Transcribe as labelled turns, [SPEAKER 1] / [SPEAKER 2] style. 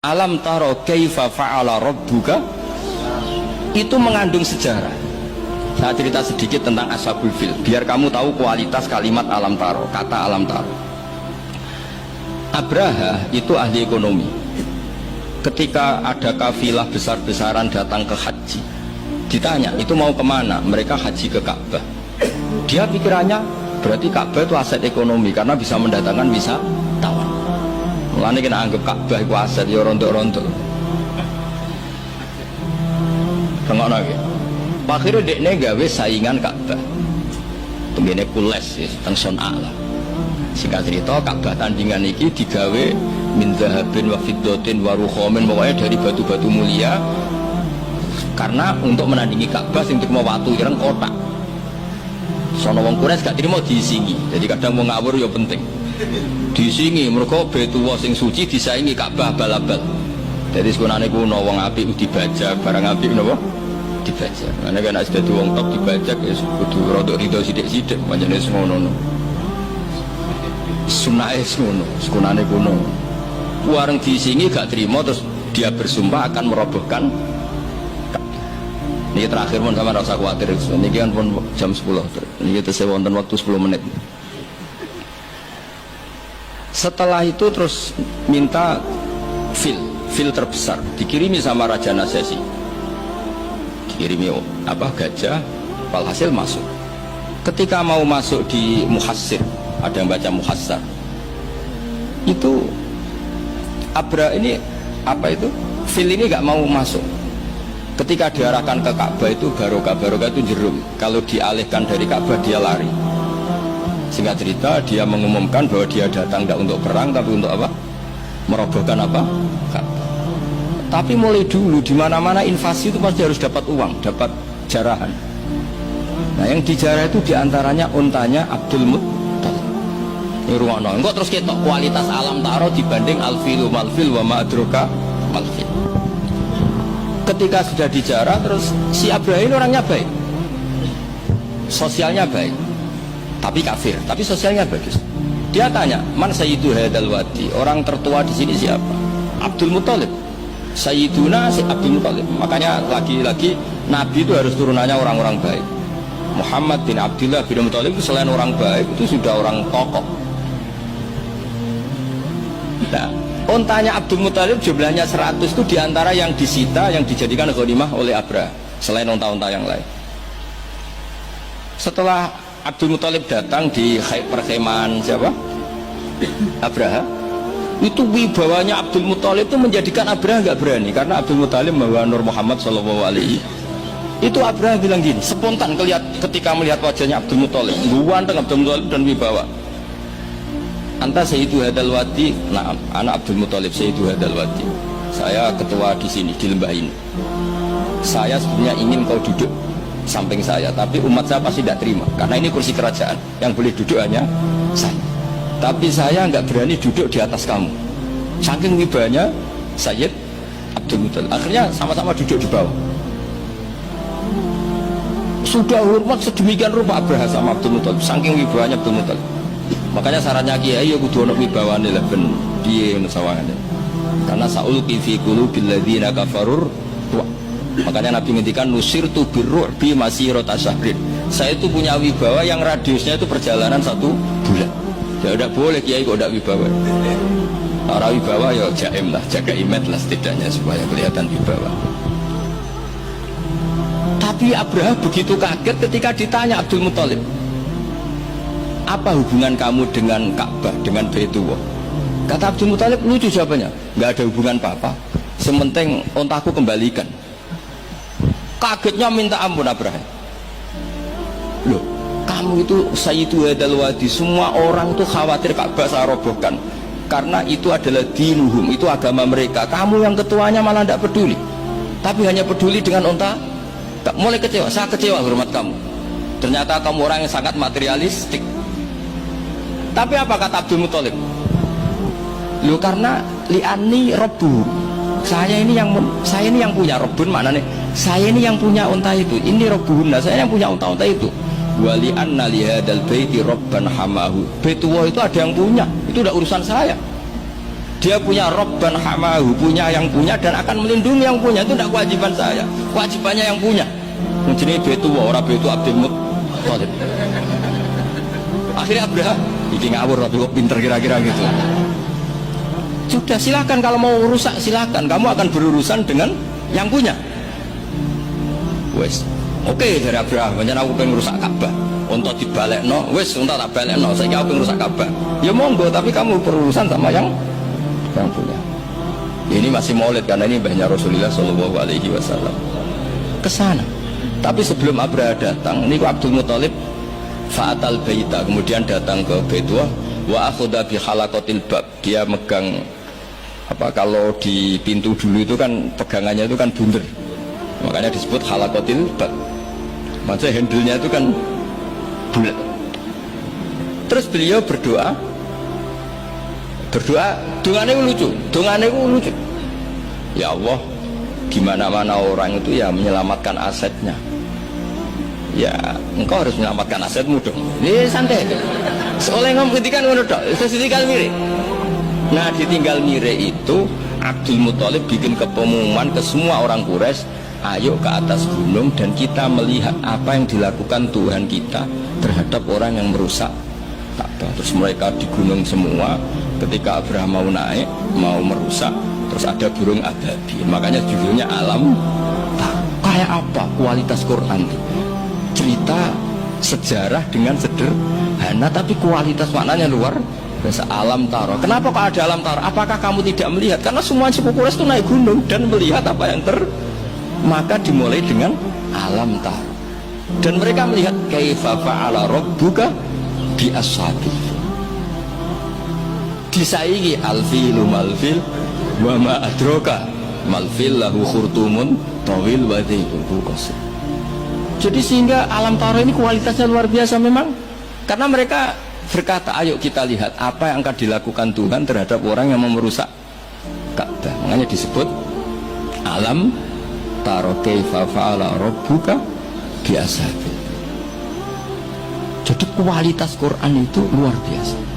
[SPEAKER 1] Alam taro kaifa fa'ala rabbuka itu mengandung sejarah. Saya cerita sedikit tentang Ashabul Fil biar kamu tahu kualitas kalimat alam taro, kata alam taro. Abraha itu ahli ekonomi. Ketika ada kafilah besar-besaran datang ke haji, ditanya itu mau kemana, mereka haji ke Ka'bah. Dia pikirannya berarti Ka'bah itu aset ekonomi karena bisa mendatangkan wisatawan. Mulane kena anggap Ka'bah itu aset ya rontok-rontok. Tengokno iki. Akhire dekne gawe saingan Ka'bah. Tengene kules ya, teng Son'a lah. Singkat cerita Ka'bah tandingan iki digawe min zahabin wa fiddatin wa rukhamin, pokoknya dari batu-batu mulia. Karena untuk menandingi Ka'bah sing terima watu ireng kotak. Sono wong Quraisy gak trimo diisingi. Jadi kadang mau ngawur ya penting. Diisingi mergo Baitullah sing suci disaingi Ka'bah abal-abal. Jadi sekunane kuno wong apik dibajak, barang apik napa? Dibajak. Karena kan nek dadi wong top dibajak ya kudu rada rido sithik-sithik pancene ngono. Sunahe ngono, sekunane kuno. Wareng diisingi gak trimo terus dia bersumpah akan merobohkan. Ini terakhir pun sama rasa khawatir. Ini kan pun jam 10. Ini kita wonten waktu 10 menit. Setelah itu terus minta fil terbesar dikirimi sama Raja Nasesi. Dikirimi gajah. Walhasil masuk. Ketika mau masuk di Muhassir, ada yang baca Muhassar. Itu Abra ini fil ini gak mau masuk. Ketika diarahkan ke Ka'bah itu barokah itu jerum. Kalau dialihkan dari Ka'bah dia lari. Singkat cerita dia mengumumkan bahwa dia datang tidak untuk perang tapi untuk apa? Merobohkan apa? Ka'bah. Tapi mulai dulu di mana-mana invasi itu pasti harus dapat uang, dapat jarahan. Nah yang dijarah itu diantaranya untanya Abdul Muttalib. Ini ruangno. Enggak terus ketok kualitas alam taro dibanding alfilu malfil wa ma'adroka malfil. Ketika sudah dijarah terus si Abraham ini orangnya baik, sosialnya baik, tapi kafir, tapi sosialnya bagus. Dia tanya, man sayyidu hadal wadi, orang tertua di sini siapa? Abdul Muttalib. Sayyiduna si Abdul Muttalib. Makanya lagi-lagi Nabi itu harus turunannya orang-orang baik. Muhammad bin Abdullah bin Muttalib itu selain orang baik itu sudah orang tokoh. Nah, untanya Abdul Muttalib jumlahnya 100 itu diantara yang disita, yang dijadikan ghanimah oleh Abraha selain unta-unta yang lain. Setelah Abdul Muttalib datang di perkemahan siapa? Abraha. Itu wibawanya Abdul Muttalib itu menjadikan Abraha nggak berani karena Abdul Muttalib membawa Nur Muhammad SAW. Itu Abraha bilang gini, spontan ketika melihat wajahnya Abdul Muttalib, ganteng Abdul Muttalib dan wibawa. Anta Sayyidu Hadal Wadi, nah, anak Abdul Muttalib Sayyidu Hadal Wadi. Saya ketua di sini di lembah ini. Saya sebenarnya ingin kau duduk samping saya, tapi umat saya pasti tidak terima karena ini kursi kerajaan, yang boleh duduk hanya saya. Tapi saya nggak berani duduk di atas kamu. Saking wibanya Sayyid Abdul Muttalib. Akhirnya sama-sama duduk di bawah. Sudah hormat sedemikian rupa Abraha sama Abdul Muttalib, saking wibanya Abdul Muttalib. Makanya sarannya kiai ya kudu ono wibawane lah ben piye sawangane. Karena saulqi fi qulubil ladzina kafarur. Makanya Nabi ngendikan nusirtu birru'bi masirata syahrin. Saya itu punya wibawa yang radiusnya itu perjalanan 1 bulan. Ya udah boleh kiai kok ndak wibawa. Ora wibawa ya jaim lah, jaga image lah setidaknya supaya kelihatan wibawa. Tapi Abraha begitu kaget ketika ditanya Abdul Muttalib, apa hubungan kamu dengan Ka'bah, dengan Baitullah? Kata Abdul Muttalib, lucu jawabannya, nggak ada hubungan apa-apa, sementing ontaku kembalikan. Kagetnya minta ampun Abraha. Loh, kamu itu Sayyidu Hadal Wadi, semua orang tuh khawatir Ka'bah saya robohkan karena itu adalah dinuhum, itu agama mereka. Kamu yang ketuanya malah tidak peduli, tapi hanya peduli dengan onta. Mulai kecewa, saya kecewa hormat kamu. Ternyata kamu orang yang sangat materialistik. Tapi apa kata Abdul Muttalib? Loh karena li'ani robbu. Saya ini yang punya robbun, maknanya saya ini yang punya unta itu. Ini robbuhunna, saya yang punya unta-unta itu. Wa li'anna lihadal baiti robban hamahu. Baitullah itu ada yang punya. Itu udah urusan saya. Dia punya Robban hamahu, punya yang punya dan akan melindungi yang punya. Itu tidak kewajiban saya, kewajibannya yang punya. Jadi betu orang betu Abdul Muttalib. Akhirnya Abraham, ini ngawur tapi kok pinter kira-kira gitu. Sudah silakan, kalau mau rusak silakan, kamu akan berurusan dengan yang punya. Wes, oke dari Abraham, banyak aku pengen rusak Ka'bah. Untuk dibalekno, wes untuk tak balekno, saya pengen rusak Ka'bah. Ya monggo, tapi kamu berurusan sama yang punya. Ini masih maulid karena ini banyak Rasulullah Shallallahu Alaihi Wasallam kesana. Tapi sebelum Abraham datang, ini Abdul Muttalib fa'atal baita, kemudian datang ke Baitullah wa akhudha bi halaqatil bab. Dia megang apa, kalau di pintu dulu itu kan pegangannya itu kan bunder, makanya disebut halaqatil bab. Maksudnya handle-nya itu kan bulat. Terus beliau berdoa, dongane lucu. Ya Allah, gimana-mana orang itu ya menyelamatkan asetnya. Ya, engkau harus menyelamatkan asetmu dong. Ini santai. Soalnya ngomong ketika ngono tok, ditinggal mirip. Nah, ditinggal mirip itu Abdul Muttalib bikin pengumuman ke semua orang Quraisy, ayo ke atas gunung dan kita melihat apa yang dilakukan Tuhan kita terhadap orang yang merusak Ka'bah. Terus mereka di gunung semua. Ketika Abraham mau naik, mau merusak, terus ada burung ababil. Makanya judulnya Alam Taro. Kayak apa kualitas Quran itu? Cerita sejarah dengan sederhana tapi kualitas maknanya luar biasa. Alam Taro. Kenapa kok ada Alam Taro? Apakah kamu tidak melihat? Karena semua suku Quraisy itu naik gunung dan melihat apa yang maka dimulai dengan Alam Taro. Dan mereka melihat kaifa fa'ala rabbuka bi ashabil. Disaingi alfilu malfil wa ma adraka malfil lahu khurtumun tawil wa dhikru qasir. Jadi sehingga Alam Taro ini kualitasnya luar biasa memang, karena mereka berkata ayo kita lihat apa yang akan dilakukan Tuhan terhadap orang yang merusak Ka'bah. Makanya disebut Alam Taro kaifa fa'ala rabbuka bi ashabil. Jadi kualitas Quran itu luar biasa.